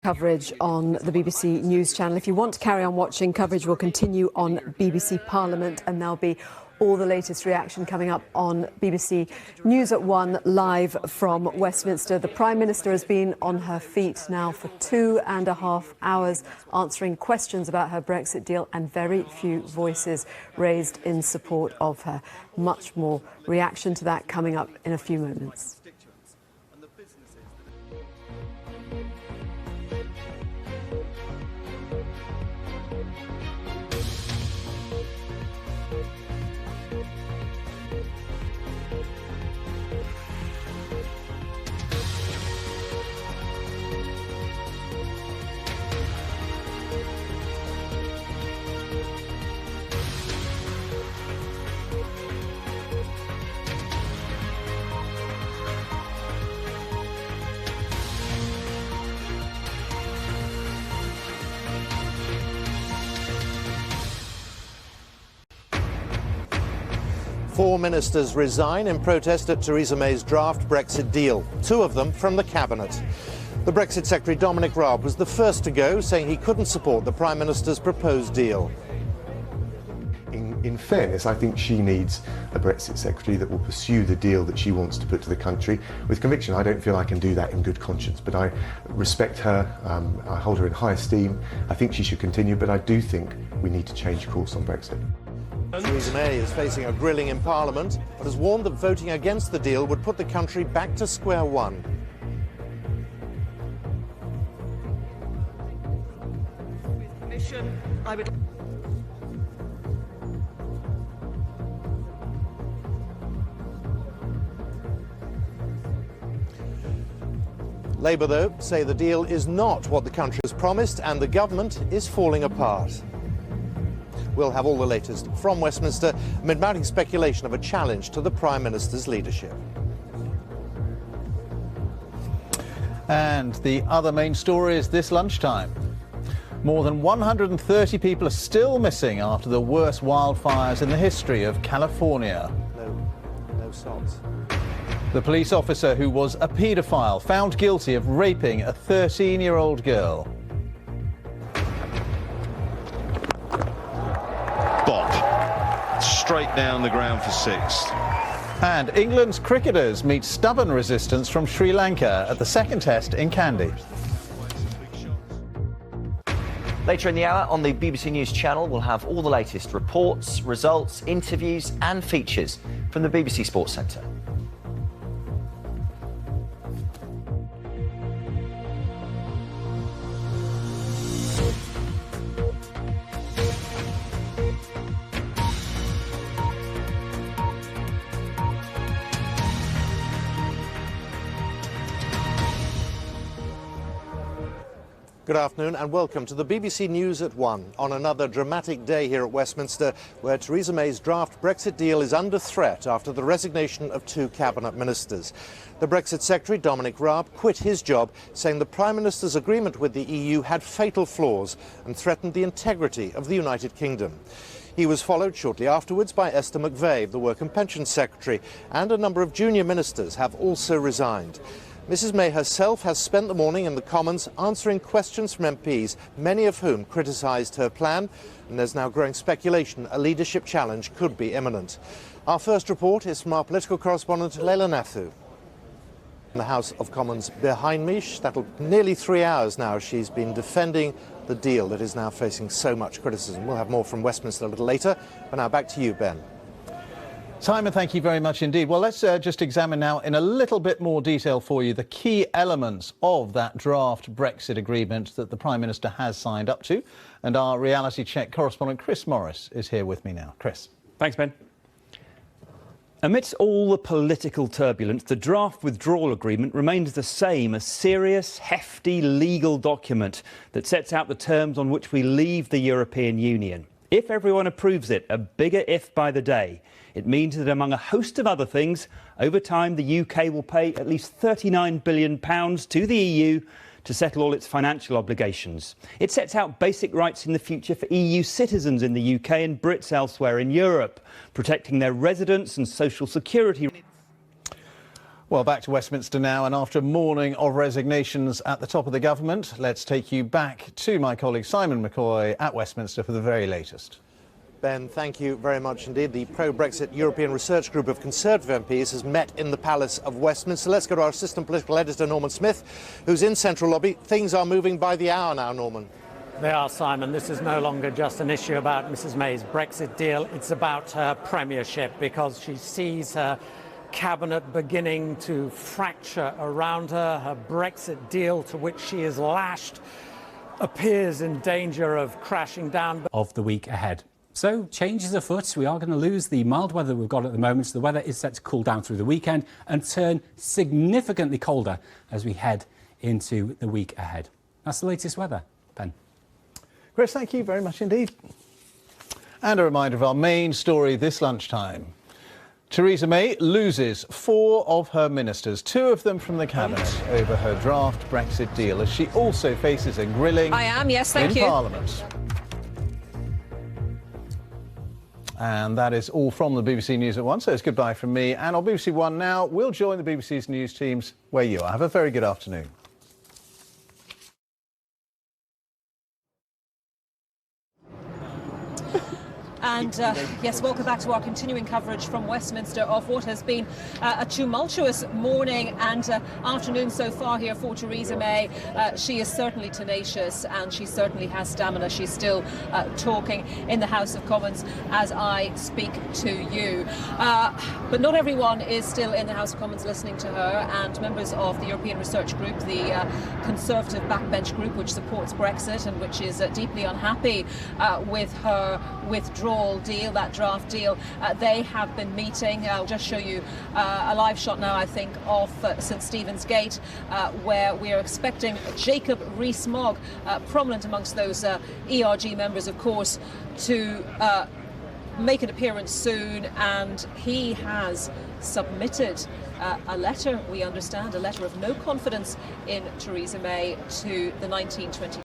Coverage on the BBC News channel. If you want to carry on watching, coverage will continue on BBC Parliament, and there'll be all the latest reaction coming up on BBC News at 1 live from Westminster. The Prime Minister has been on her feet now for 2.5 hours answering questions about her Brexit deal, and very few voices raised in support of her. Much more reaction to that coming up in a few moments. Four ministers resign in protest at Theresa May's draft Brexit deal, two of them from the Cabinet. The Brexit Secretary Dominic Raab was the first to go, saying he couldn't support the Prime Minister's proposed deal. In fairness, I think she needs a Brexit Secretary that will pursue the deal that she wants to put to the country with conviction. I don't feel I can do that in good conscience, but I respect her, I hold her in high esteem. I think she should continue, but I do think we need to change course on Brexit. Theresa May is facing a grilling in Parliament, but has warned that voting against the deal would put the country back to square one. Labour, though, say the deal is not what the country has promised, and the government is falling apart. We'll have all the latest from Westminster amid mounting speculation of a challenge to the Prime Minister's leadership. And the other main story is this lunchtime. More than 130 people are still missing after the worst wildfires in the history of California. No socks. The police officer who was a paedophile found guilty of raping a 13-year-old girl. Straight down the ground for six. And England's cricketers meet stubborn resistance from Sri Lanka at the second test in Kandy. Later in the hour on the BBC News channel, we'll have all the latest reports, results, interviews and features from the BBC Sports Centre. Good afternoon and welcome to the BBC News at 1 on another dramatic day here at Westminster, where Theresa May's draft Brexit deal is under threat after the resignation of two cabinet ministers. The Brexit Secretary, Dominic Raab, quit his job, saying the Prime Minister's agreement with the EU had fatal flaws and threatened the integrity of the United Kingdom. He was followed shortly afterwards by Annita McVeigh, the Work and Pensions Secretary, and a number of junior ministers have also resigned. Mrs May herself has spent the morning in the Commons answering questions from MPs, many of whom criticised her plan, and there's now growing speculation a leadership challenge could be imminent. Our first report is from our political correspondent Leila Nathu. In the House of Commons behind me, that'll nearly 3 hours now she's been defending the deal that is now facing so much criticism. We'll have more from Westminster a little later, but now back to you, Ben. Simon, thank you very much indeed. Well, let's just examine now in a little bit more detail for you the key elements of that draft Brexit agreement that the Prime Minister has signed up to. And our reality check correspondent Chris Morris is here with me now. Chris. Thanks, Ben. Amidst all the political turbulence, the draft withdrawal agreement remains the same, a serious, hefty legal document that sets out the terms on which we leave the European Union. If everyone approves it, a bigger if by the day, it means that among a host of other things, over time the UK will pay at least £39 billion to the EU to settle all its financial obligations. It sets out basic rights in the future for EU citizens in the UK and Brits elsewhere in Europe, protecting their residence and social security. Well, back to Westminster now, and after a morning of resignations at the top of the government, let's take you back to my colleague Simon McCoy at Westminster for the very latest. Ben, thank you very much indeed. The pro-Brexit European Research Group of Conservative MPs has met in the Palace of Westminster. Let's go to our assistant political editor, Norman Smith, who's in Central Lobby. Things are moving by the hour now, Norman. They are, Simon. This is no longer just an issue about Mrs May's Brexit deal. It's about her premiership, because she sees her cabinet beginning to fracture around her. Her Brexit deal, to which she is lashed, appears in danger of crashing down. Of the week ahead. So changes afoot. We are going to lose the mild weather we've got at the moment. So the weather is set to cool down through the weekend and turn significantly colder as we head into the week ahead. That's the latest weather. Ben. Chris, thank you very much indeed. And a reminder of our main story this lunchtime. Theresa May loses 4 of her ministers, 2 of them from the cabinet, over her draft Brexit deal, as she also faces a grilling in Parliament. And that is all from the BBC News at 1, so it's goodbye from me. And on BBC One now, we'll join the BBC's news teams where you are. Have a very good afternoon. And yes, welcome back to our continuing coverage from Westminster of what has been a tumultuous morning and afternoon so far here for Theresa May. She is certainly tenacious and she certainly has stamina. She's still talking in the House of Commons as I speak to you. But not everyone is still in the House of Commons listening to her, and members of the European Research Group, the Conservative backbench group which supports Brexit and which is deeply unhappy with her withdrawal deal, that draft deal, they have been meeting. I'll just show you a live shot now, I think, of St Stephen's Gate, where we are expecting Jacob Rees-Mogg, prominent amongst those ERG members, of course, to make an appearance soon, and he has submitted a letter, we understand, a letter of no confidence in Theresa May to the 1920